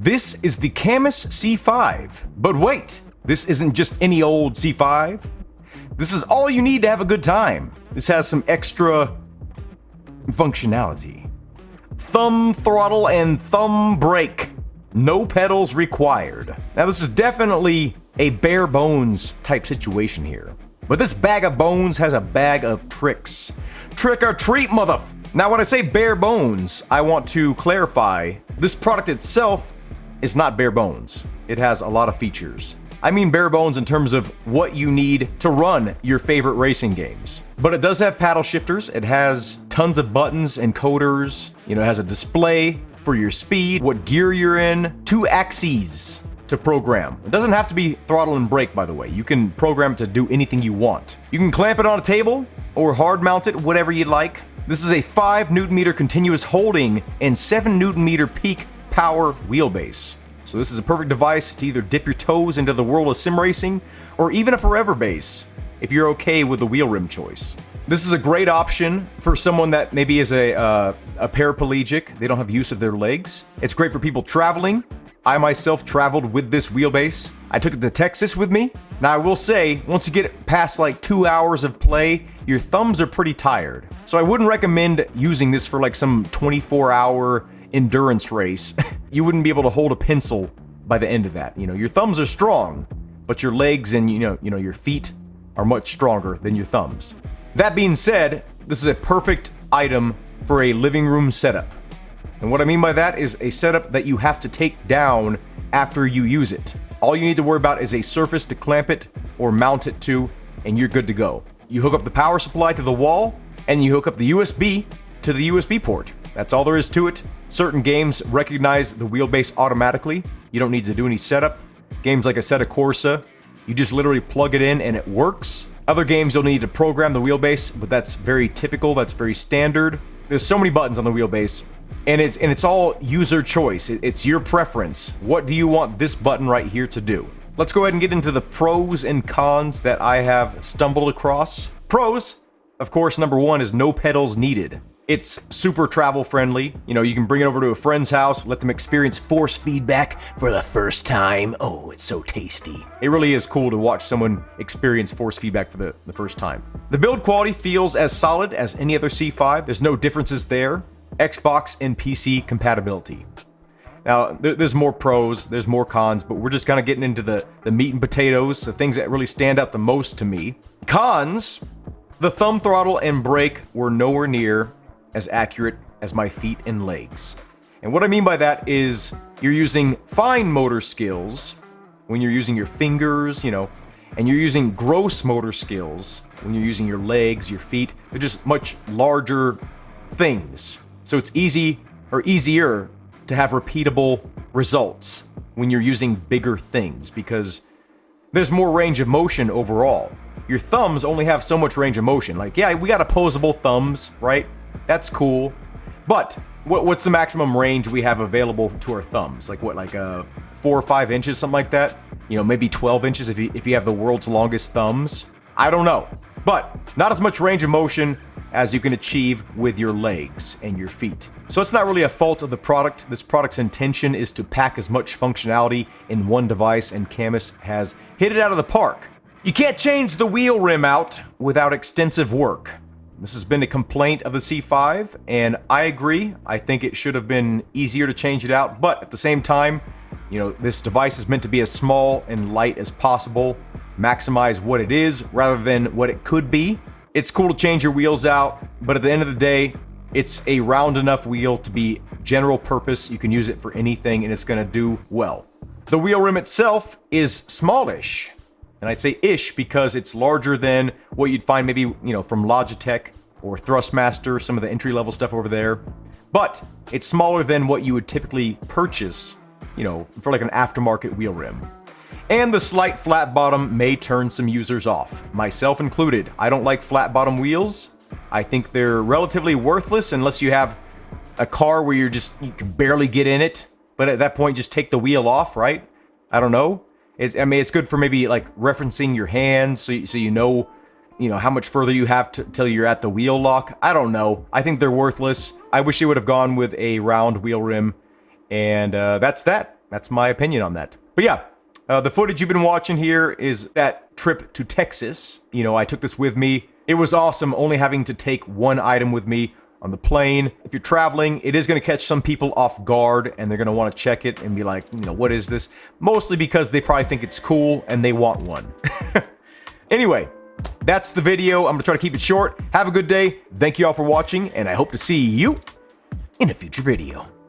This is the Cammus C5. But wait, this isn't just any old C5. This is all you need to have a good time. This has some extra functionality. Thumb throttle and thumb brake. No pedals required. Now this is definitely a bare bones type situation here. But this bag of bones has a bag of tricks. Trick or treat, Now when I say bare bones, I want to clarify, this product itself is not bare bones. It has a lot of features. I mean bare bones in terms of what you need to run your favorite racing games. But it does have paddle shifters, it has tons of buttons and coders, it has a display for your speed, what gear you're in, 2 axes to program. It doesn't have to be throttle and brake, by the way. You can program it to do anything you want. You can clamp it on a table or hard mount it, whatever you'd like. This is a 5 Nm continuous holding and 7 Nm peak power wheelbase. So this is a perfect device to either dip your toes into the world of sim racing or even a forever base if you're okay with the wheel rim choice. This is a great option for someone that maybe is a paraplegic. They don't have use of their legs. It's great for people traveling. I myself traveled with this wheelbase. I took it to Texas with me. Now I will say, once you get past like 2 hours of play, your thumbs are pretty tired. So I wouldn't recommend using this for like some 24-hour endurance race. You wouldn't be able to hold a pencil by the end of that. Your thumbs are strong, but your legs and your feet are much stronger than your thumbs. That being said, this is a perfect item for a living room setup. And what I mean by that is a setup that you have to take down after you use it. All you need to worry about is a surface to clamp it or mount it to, and you're good to go. You hook up the power supply to the wall, and you hook up the USB to the USB port. That's all there is to it. Certain games recognize the wheelbase automatically. You don't need to do any setup. Games like Assetto Corsa, you just literally plug it in and it works. Other games you'll need to program the wheelbase, but that's very typical, that's very standard. There's so many buttons on the wheelbase, and it's all user choice. It's your preference. What do you want this button right here to do? Let's go ahead and get into the pros and cons that I have stumbled across. Pros, of course, number one is no pedals needed. It's super travel friendly. You can bring it over to a friend's house, let them experience force feedback for the first time. Oh, it's so tasty. It really is cool to watch someone experience force feedback for the first time. The build quality feels as solid as any other C5. There's no differences there. Xbox and PC compatibility. Now, there's more pros, there's more cons, but we're just kind of getting into the meat and potatoes, the things that really stand out the most to me. Cons, the thumb throttle and brake were nowhere near as accurate as my feet and legs. And what I mean by that is you're using fine motor skills when you're using your fingers, and you're using gross motor skills when you're using your legs, your feet. They're just much larger things. So it's easier to have repeatable results when you're using bigger things because there's more range of motion overall. Your thumbs only have so much range of motion. Like, yeah, we got opposable thumbs, right? That's cool. But what's the maximum range we have available to our thumbs? Like 4 or 5 inches, something like that? Maybe 12 inches if you have the world's longest thumbs. I don't know. But not as much range of motion as you can achieve with your legs and your feet. So it's not really a fault of the product. This product's intention is to pack as much functionality in one device, and Cammus has hit it out of the park. You can't change the wheel rim out without extensive work. This has been a complaint of the C5, and I agree. I think it should have been easier to change it out, but at the same time, this device is meant to be as small and light as possible, maximize what it is rather than what it could be. It's cool to change your wheels out, but at the end of the day, it's a round enough wheel to be general purpose. You can use it for anything, and it's going to do well. The wheel rim itself is smallish. And I say ish because it's larger than what you'd find maybe, from Logitech or Thrustmaster, some of the entry-level stuff over there. But it's smaller than what you would typically purchase, for like an aftermarket wheel rim. And the slight flat bottom may turn some users off, myself included. I don't like flat bottom wheels. I think they're relatively worthless unless you have a car where you can barely get in it. But at that point, just take the wheel off, right? I don't know. It's good for maybe like referencing your hands so you know how much further you have till you're at the wheel lock. I don't know. I think they're worthless. I wish they would have gone with a round wheel rim. And that's that. That's my opinion on that. But yeah, the footage you've been watching here is that trip to Texas. You know, I took this with me. It was awesome only having to take one item with me on the plane. If you're traveling, it is going to catch some people off guard, and they're going to want to check it and be like, you know, what is this? Mostly because they probably think it's cool and they want one. Anyway, that's the video. I'm going to try to keep it short. Have a good day. Thank you all for watching, and I hope to see you in a future video.